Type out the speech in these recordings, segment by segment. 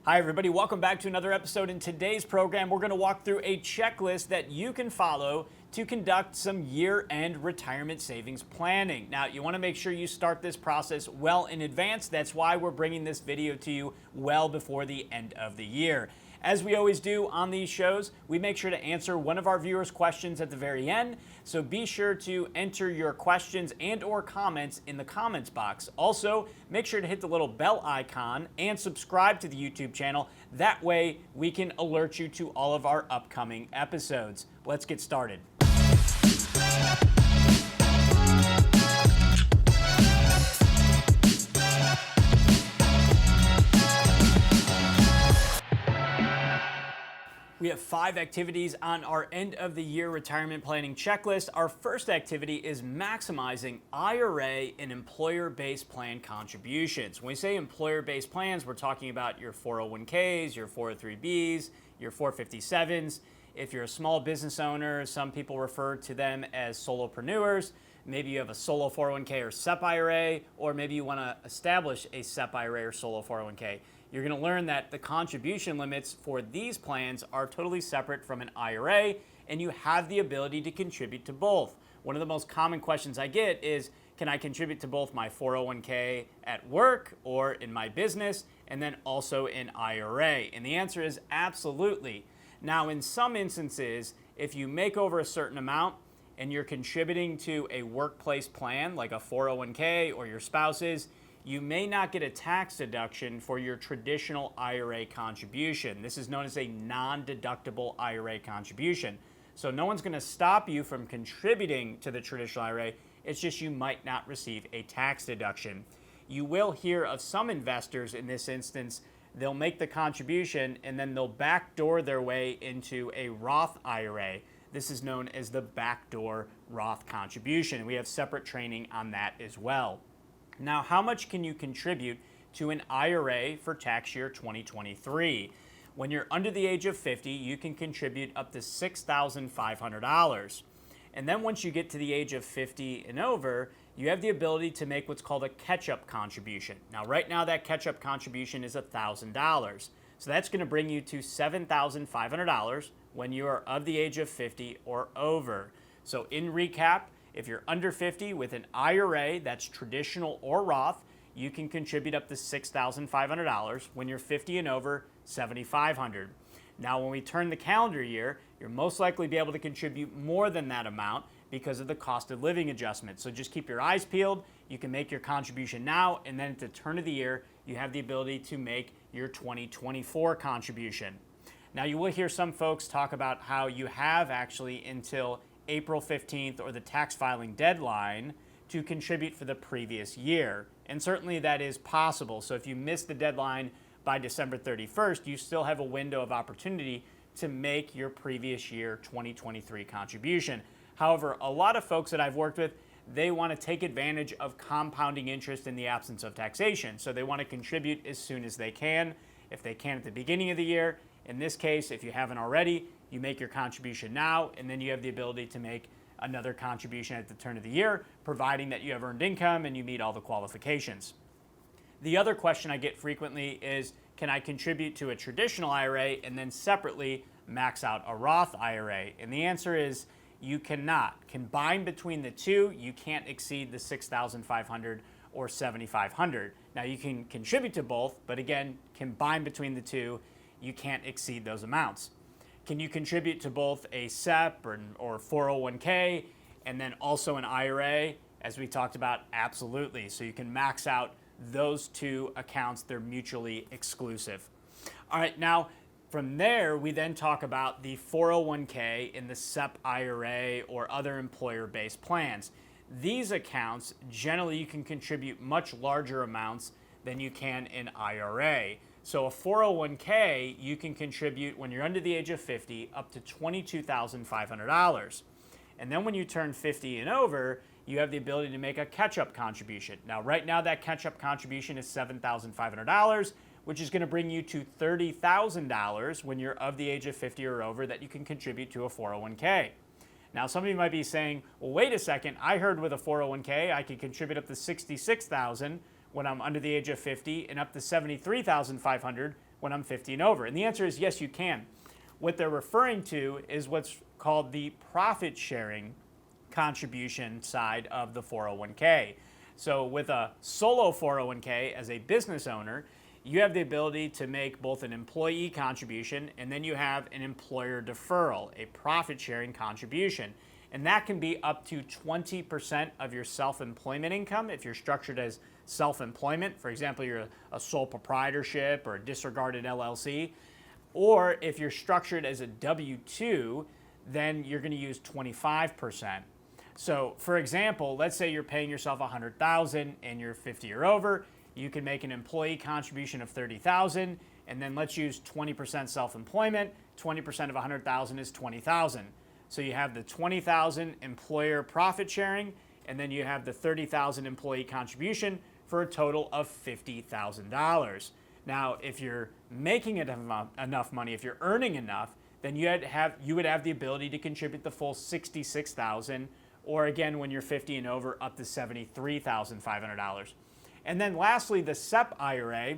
Hi everybody, welcome back to another episode. In today's program, we're going to walk through a checklist that you can follow to conduct some year-end retirement savings planning. Now, you want to make sure you start this process well in advance. That's why we're bringing this video to you well before the end of the year. As we always do on these shows, we make sure to answer one of our viewers' questions at the very end. So be sure to enter your questions and or comments in the comments box. Also, make sure to hit the little bell icon and subscribe to the YouTube channel. That way we can alert you to all of our upcoming episodes. Let's get started. We have 5 activities on our end of the year retirement planning checklist. Our first activity is maximizing IRA and employer-based plan contributions. When we say employer-based plans, we're talking about your 401ks, your 403bs, your 457s. If you're a small business owner, some people refer to them as solopreneurs. Maybe you have a solo 401k or SEP IRA, or maybe you want to establish a SEP IRA or solo 401k. You're going to learn that the contribution limits for these plans are totally separate from an IRA, and you have the ability to contribute to both. One of the most common questions I get is, can I contribute to both my 401k at work or in my business, and then also an IRA? And the answer is absolutely. Now, in some instances, if you make over a certain amount and you're contributing to a workplace plan like a 401k or your spouse's, you may not get a tax deduction for your traditional IRA contribution. This is known as a non-deductible IRA contribution. So no one's going to stop you from contributing to the traditional IRA. It's just you might not receive a tax deduction. You will hear of some investors in this instance, they'll make the contribution and then they'll backdoor their way into a Roth IRA. This is known as the backdoor Roth contribution. We have separate training on that as well. Now, how much can you contribute to an IRA for tax year 2023? When you're under the age of 50, you can contribute up to $6,500. And then once you get to the age of 50 and over, you have the ability to make what's called a catch-up contribution. Now, right now, that catch-up contribution is $1,000. So that's going to bring you to $7,500 when you are of the age of 50 or over. So in recap, if you're under 50 with an IRA that's traditional or Roth, you can contribute up to $6,500. When you're 50 and over, $7,500. Now, when we turn the calendar year, you'll most likely be able to contribute more than that amount because of the cost of living adjustment. So just keep your eyes peeled. You can make your contribution now, and then at the turn of the year, you have the ability to make your 2024 contribution. Now, you will hear some folks talk about how you have actually until April 15th or the tax filing deadline to contribute for the previous year. And certainly that is possible. So if you miss the deadline by December 31st, you still have a window of opportunity to make your previous year 2023 contribution. However, a lot of folks that I've worked with, they want to take advantage of compounding interest in the absence of taxation. So they want to contribute as soon as they can. If they can at the beginning of the year, in this case, if you haven't already, you make your contribution now, and then you have the ability to make another contribution at the turn of the year, providing that you have earned income and you meet all the qualifications. The other question I get frequently is, can I contribute to a traditional IRA and then separately max out a Roth IRA? And the answer is you cannot. Combined between the two, you can't exceed the $6,500 or $7,500. Now, you can contribute to both, but again, combined between the two, you can't exceed those amounts. Can you contribute to both a SEP or 401k and then also an IRA? As we talked about, absolutely. So you can max out those two accounts. They're mutually exclusive. All right, now from there, we then talk about the 401k and the SEP IRA or other employer-based plans. These accounts, generally you can contribute much larger amounts than you can in IRA. So a 401k, you can contribute when you're under the age of 50 up to $22,500. And then when you turn 50 and over, you have the ability to make a catch-up contribution. Now, right now that catch-up contribution is $7,500, which is going to bring you to $30,000 when you're of the age of 50 or over that you can contribute to a 401k. Now, some of you might be saying, well, wait a second, I heard with a 401k I could contribute up to $66,000 when I'm under the age of 50 and up to $73,500 when I'm 50 and over? And the answer is yes, you can. What they're referring to is what's called the profit sharing contribution side of the 401k. So with a solo 401k as a business owner, you have the ability to make both an employee contribution and then you have an employer deferral, a profit sharing contribution. And that can be up to 20% of your self-employment income if you're structured as self-employment. For example, you're a sole proprietorship or a disregarded LLC. Or if you're structured as a W-2, then you're going to use 25%. So for example, let's say you're paying yourself $100,000 and you're 50 or over. You can make an employee contribution of $30,000, and then let's use 20% self-employment. 20% of $100,000 is $20,000. So you have the $20,000 employer profit sharing, and then you have the $30,000 employee contribution for a total of $50,000. Now, if you're making enough money, if you're earning enough, then you would have the ability to contribute the full $66,000, or again, when you're 50 and over, up to $73,500. And then lastly, the SEP IRA,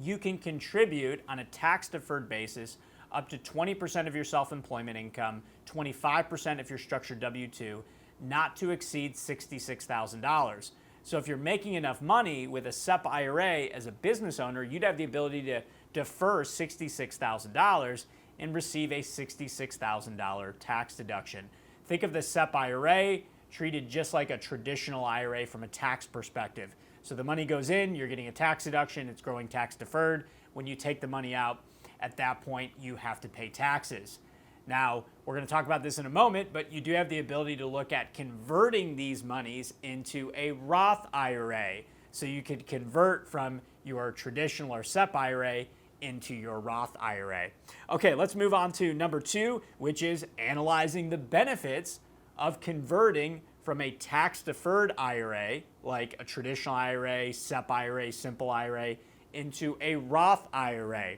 you can contribute on a tax-deferred basis up to 20% of your self-employment income, 25% if you're structured W-2, not to exceed $66,000. So if you're making enough money with a SEP IRA as a business owner, you'd have the ability to defer $66,000 and receive a $66,000 tax deduction. Think of the SEP IRA treated just like a traditional IRA from a tax perspective. So the money goes in, you're getting a tax deduction, it's growing tax deferred. When you take the money out, at that point, you have to pay taxes. Now, we're going to talk about this in a moment, but you do have the ability to look at converting these monies into a Roth IRA. So you could convert from your traditional or SEP IRA into your Roth IRA. Okay, let's move on to number 2, which is analyzing the benefits of converting from a tax-deferred IRA, like a traditional IRA, SEP IRA, simple IRA, into a Roth IRA.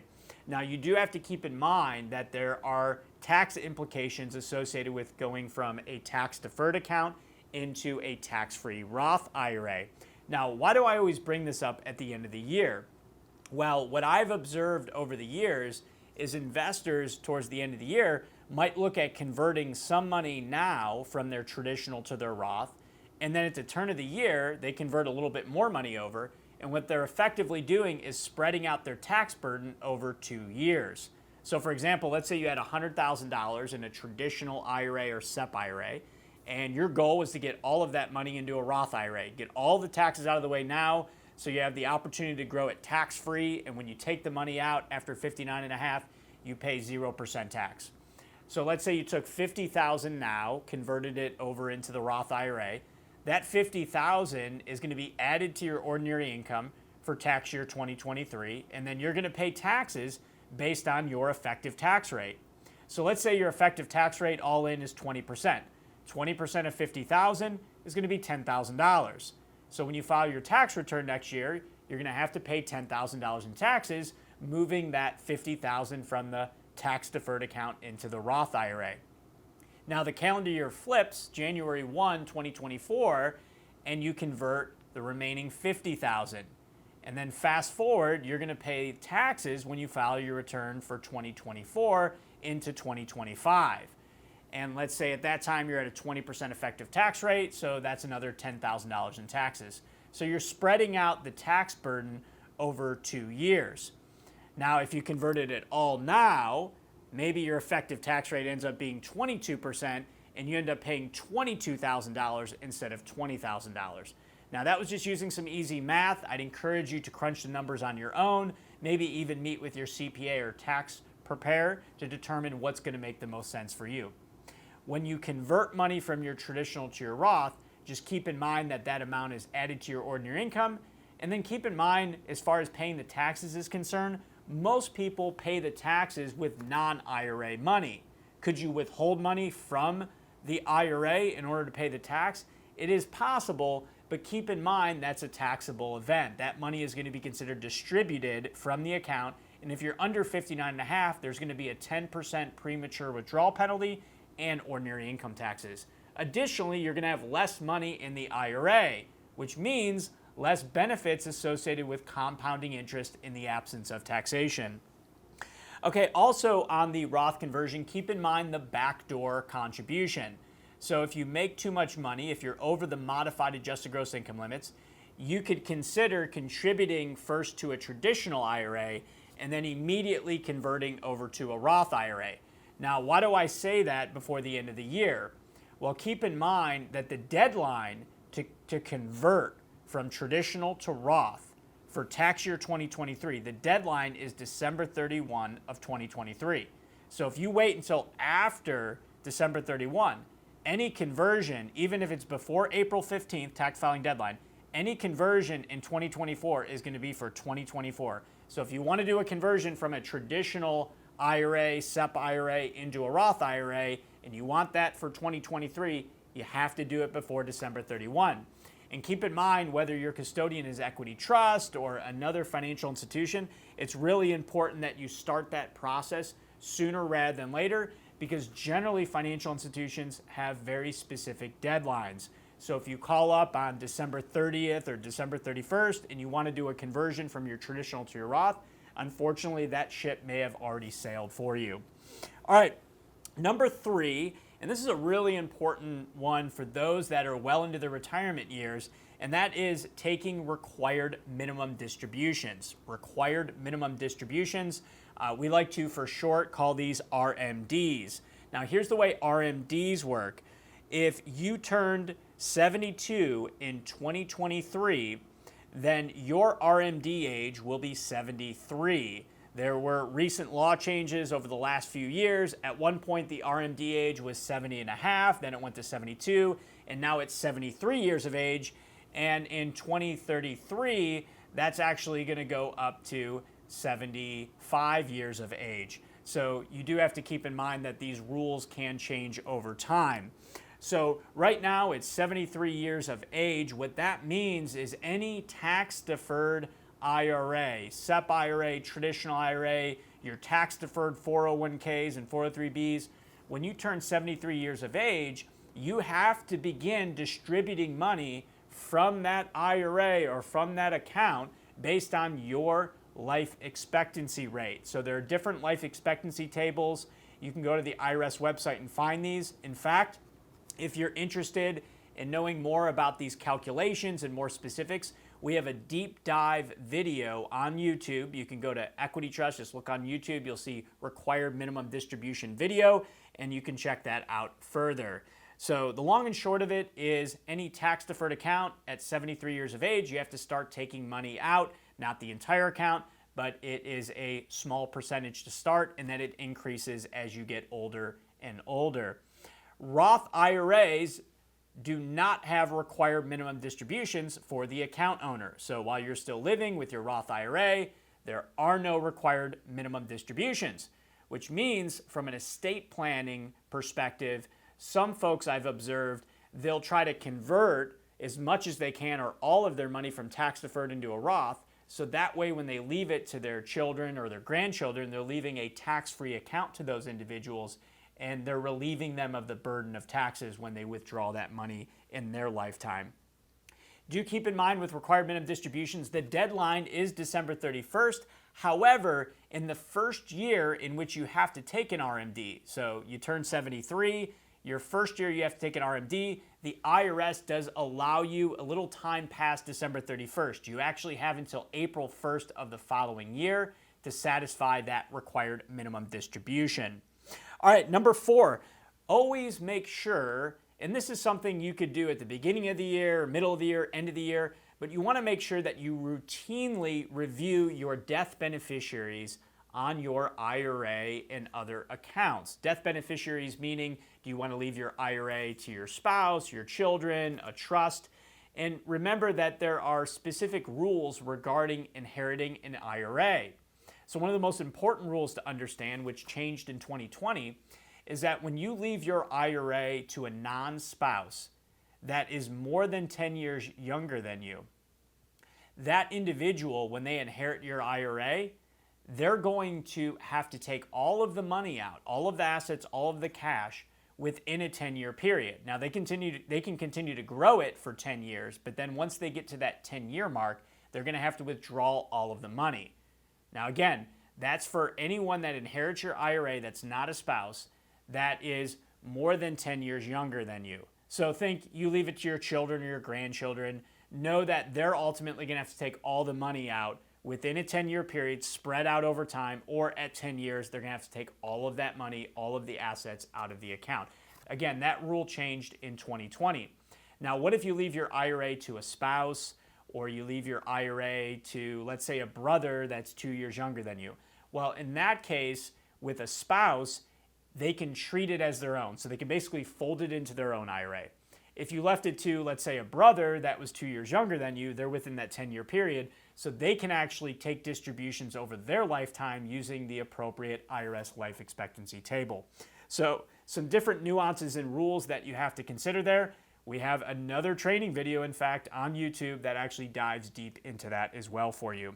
Now, you do have to keep in mind that there are tax implications associated with going from a tax-deferred account into a tax-free Roth IRA. Now, why do I always bring this up at the end of the year? Well, what I've observed over the years is investors towards the end of the year might look at converting some money now from their traditional to their Roth, and then at the turn of the year, they convert a little bit more money over, and what they're effectively doing is spreading out their tax burden over 2 years. So for example, let's say you had $100,000 in a traditional IRA or SEP IRA, and your goal was to get all of that money into a Roth IRA, get all the taxes out of the way now, so you have the opportunity to grow it tax-free, and when you take the money out after 59 and a half, you pay 0% tax. So let's say you took $50,000 now, converted it over into the Roth IRA. That $50,000 is going to be added to your ordinary income for tax year 2023, and then you're going to pay taxes based on your effective tax rate. So let's say your effective tax rate all in is 20%. 20% of $50,000 is going to be $10,000. So when you file your tax return next year, you're going to have to pay $10,000 in taxes, moving that $50,000 from the tax-deferred account into the Roth IRA. Now the calendar year flips January 1, 2024, and you convert the remaining $50,000. And then fast forward, you're going to pay taxes when you file your return for 2024 into 2025. And let's say at that time you're at a 20% effective tax rate, so that's another $10,000 in taxes. So you're spreading out the tax burden over 2 years. Now, if you converted it all now, maybe your effective tax rate ends up being 22% and you end up paying $22,000 instead of $20,000. Now, that was just using some easy math. I'd encourage you to crunch the numbers on your own, maybe even meet with your CPA or tax preparer to determine what's going to make the most sense for you. When you convert money from your traditional to your Roth, just keep in mind that that amount is added to your ordinary income. And then keep in mind, as far as paying the taxes is concerned, most people pay the taxes with non-IRA money. Could you withhold money from the IRA in order to pay the tax? It is possible, but keep in mind that's a taxable event. That money is going to be considered distributed from the account, and if you're under 59.5, there's going to be a 10% premature withdrawal penalty and ordinary income taxes. Additionally, you're going to have less money in the IRA, which means less benefits associated with compounding interest in the absence of taxation. Okay, also on the Roth conversion, keep in mind the backdoor contribution. So if you make too much money, if you're over the modified adjusted gross income limits, you could consider contributing first to a traditional IRA and then immediately converting over to a Roth IRA. Now, why do I say that before the end of the year? Well, keep in mind that the deadline to convert from traditional to Roth for tax year 2023, the deadline is December 31 of 2023. So if you wait until after December 31, any conversion, even if it's before April 15th, tax filing deadline, any conversion in 2024 is going to be for 2024. So if you want to do a conversion from a traditional IRA, SEP IRA into a Roth IRA, and you want that for 2023, you have to do it before December 31. And keep in mind, whether your custodian is Equity Trust or another financial institution, it's really important that you start that process sooner rather than later, because generally financial institutions have very specific deadlines. So if you call up on December 30th or December 31st and you want to do a conversion from your traditional to your Roth, unfortunately that ship may have already sailed for you. All right, number 3, and this is a really important one for those that are well into their retirement years, and that is taking required minimum distributions. Required minimum distributions, we like to, for short, call these RMDs. Now here's the way RMDs work. If you turned 72 in 2023, then your RMD age will be 73. There were recent law changes over the last few years. At one point, the RMD age was 70 and a half, then it went to 72, and now it's 73 years of age. And in 2033, that's actually going to go up to 75 years of age. So you do have to keep in mind that these rules can change over time. So right now it's 73 years of age. What that means is any tax-deferred IRA, SEP IRA, traditional IRA, your tax-deferred 401ks and 403bs, when you turn 73 years of age, you have to begin distributing money from that IRA or from that account based on your life expectancy rate. So there are different life expectancy tables. You can go to the IRS website and find these. In fact, if you're interested in knowing more about these calculations and more specifics, we have a deep dive video on YouTube. You can go to Equity Trust, just look on YouTube, you'll see required minimum distribution video, and you can check that out further. So the long and short of it is any tax deferred account at 73 years of age, you have to start taking money out, not the entire account, but it is a small percentage to start, and then it increases as you get older and older. Roth IRAs do not have required minimum distributions for the account owner. So while you're still living with your Roth IRA, there are no required minimum distributions, which means from an estate planning perspective, some folks I've observed, they'll try to convert as much as they can or all of their money from tax deferred into a Roth. So that way when they leave it to their children or their grandchildren, they're leaving a tax-free account to those individuals, and they're relieving them of the burden of taxes when they withdraw that money in their lifetime. Do keep in mind with required minimum distributions, the deadline is December 31st. However, in the first year in which you have to take an RMD, so you turn 73, your first year you have to take an RMD, the IRS does allow you a little time past December 31st. You actually have until April 1st of the following year to satisfy that required minimum distribution. All right, number 4, always make sure, and this is something you could do at the beginning of the year, middle of the year, end of the year, but you want to make sure that you routinely review your death beneficiaries on your IRA and other accounts. Death beneficiaries meaning, do you want to leave your IRA to your spouse, your children, a trust? And remember that there are specific rules regarding inheriting an IRA. So one of the most important rules to understand, which changed in 2020, is that when you leave your IRA to a non-spouse that is more than 10 years younger than you, that individual, when they inherit your IRA, they're going to have to take all of the money out, all of the assets, all of the cash within a 10-year period. Now they can continue to grow it for 10 years, but then once they get to that 10-year mark, they're going to have to withdraw all of the money. Now again, That's for anyone that inherits your IRA that's not a spouse that is more than 10 years younger than you. So think you leave it to your children or your grandchildren. Know that they're ultimately going to have to take all the money out within a 10-year period, spread out over time, or at 10 years, they're going to have to take all of that money, all of the assets out of the account. Again, that rule changed in 2020. Now, what if you leave your IRA to a spouse, or you leave your IRA to, let's say, a brother that's 2 years younger than you? Well, in that case, with a spouse, they can treat it as their own. So they can basically fold it into their own IRA. If you left it to, let's say, a brother that was 2 years younger than you, they're within that 10-year period, so they can actually take distributions over their lifetime using the appropriate IRS life expectancy table. So some different nuances and rules that you have to consider there. We have another training video, in fact, on YouTube that actually dives deep into that as well for you.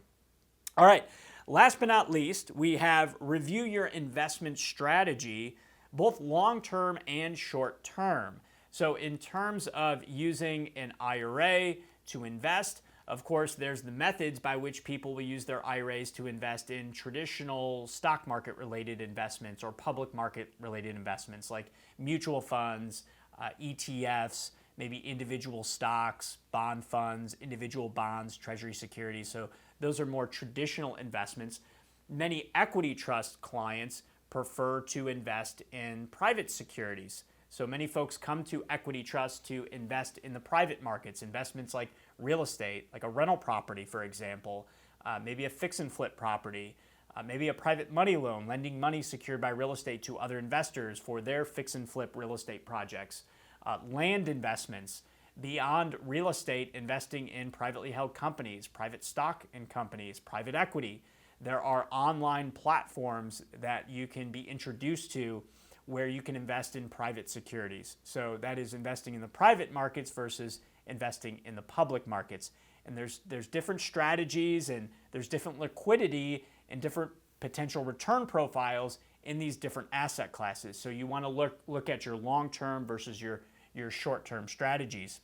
All right, last but not least, we have review your investment strategy, both long-term and short-term. So in terms of using an IRA to invest, of course, there's the methods by which people will use their IRAs to invest in traditional stock market related investments or public market related investments like mutual funds, ETFs, maybe individual stocks, bond funds, individual bonds, treasury securities. So those are more traditional investments. Many equity trust clients prefer to invest in private securities. So many folks come to equity trust to invest in the private markets, investments like real estate, like a rental property, for example, maybe a fix and flip property, maybe a private money loan, lending money secured by real estate to other investors for their fix and flip real estate projects, land investments, beyond real estate, investing in privately held companies, private stock in companies, private equity. There are online platforms that you can be introduced to where you can invest in private securities. So that is investing in the private markets versus investing in the public markets. And there's different strategies and there's different liquidity and different potential return profiles in these different asset classes. So you want to look at your long-term versus your short-term strategies.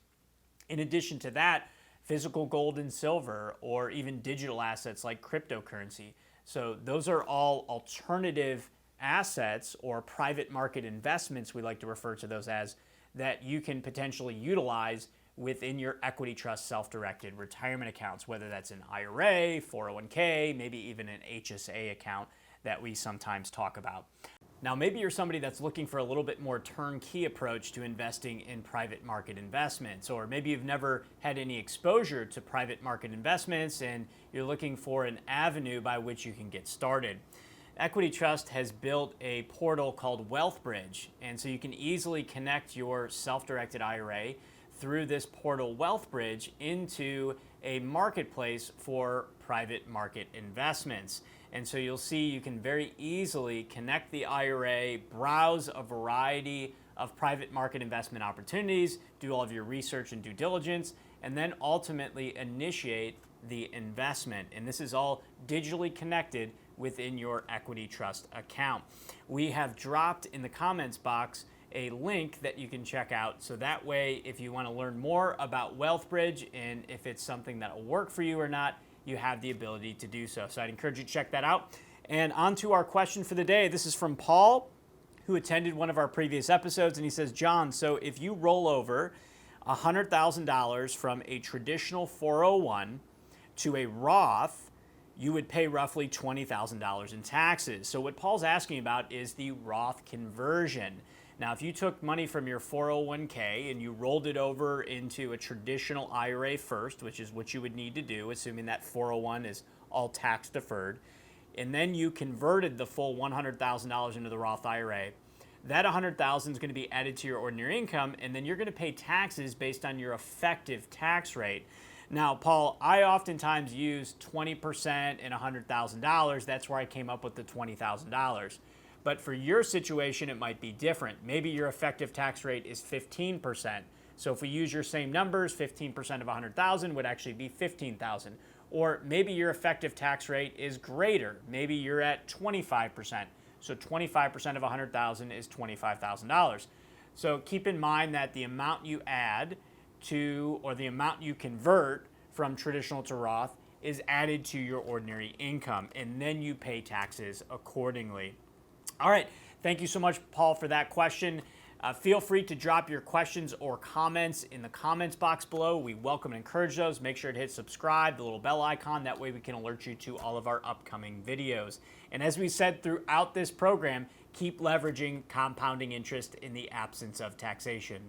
In addition to that, physical gold and silver or even digital assets like cryptocurrency. So those are all alternative assets or private market investments, we like to refer to those as, that you can potentially utilize within your equity trust self-directed retirement accounts, whether that's an IRA, 401k, maybe even an HSA account that we sometimes talk about. Now, maybe you're somebody that's looking for a little bit more turnkey approach to investing in private market investments, or maybe you've never had any exposure to private market investments and you're looking for an avenue by which you can get started. Equity Trust has built a portal called WealthBridge, and so you can easily connect your self-directed IRA through this portal WealthBridge into a marketplace for private market investments. And so you'll see you can very easily connect the IRA, browse a variety of private market investment opportunities, do all of your research and due diligence, and then ultimately initiate the investment. And this is all digitally connected within your Equity Trust account. We have dropped in the comments box a link that you can check out, so that way if you want to learn more about WealthBridge and if it's something that will work for you or not, you have the ability to do so. So I'd encourage you to check that out. And on to our question for the day. This is from Paul, who attended one of our previous episodes, and he says, John, so if you roll over $100,000 from a traditional 401 to a Roth, you would pay roughly $20,000 in taxes. So what Paul's asking about is the Roth conversion. Now, if you took money from your 401k and you rolled it over into a traditional IRA first, which is what you would need to do, assuming that 401 is all tax deferred, and then you converted the full $100,000 into the Roth IRA, that $100,000 is going to be added to your ordinary income, and then you're going to pay taxes based on your effective tax rate. Now, Paul, I oftentimes use 20% and $100,000. That's where I came up with the $20,000. But for your situation, it might be different. Maybe your effective tax rate is 15%. So if we use your same numbers, 15% of 100,000 would actually be 15,000. Or maybe your effective tax rate is greater. Maybe you're at 25%. So 25% of 100,000 is $25,000. So keep in mind that the amount you add to, or the amount you convert from traditional to Roth is added to your ordinary income, and then you pay taxes accordingly. All right, thank you so much, Paul, for that question. Feel free to drop your questions or comments in the comments box below. We welcome and encourage those. Make sure to hit subscribe, the little bell icon. That way we can alert you to all of our upcoming videos. And as we said throughout this program, keep leveraging compounding interest in the absence of taxation.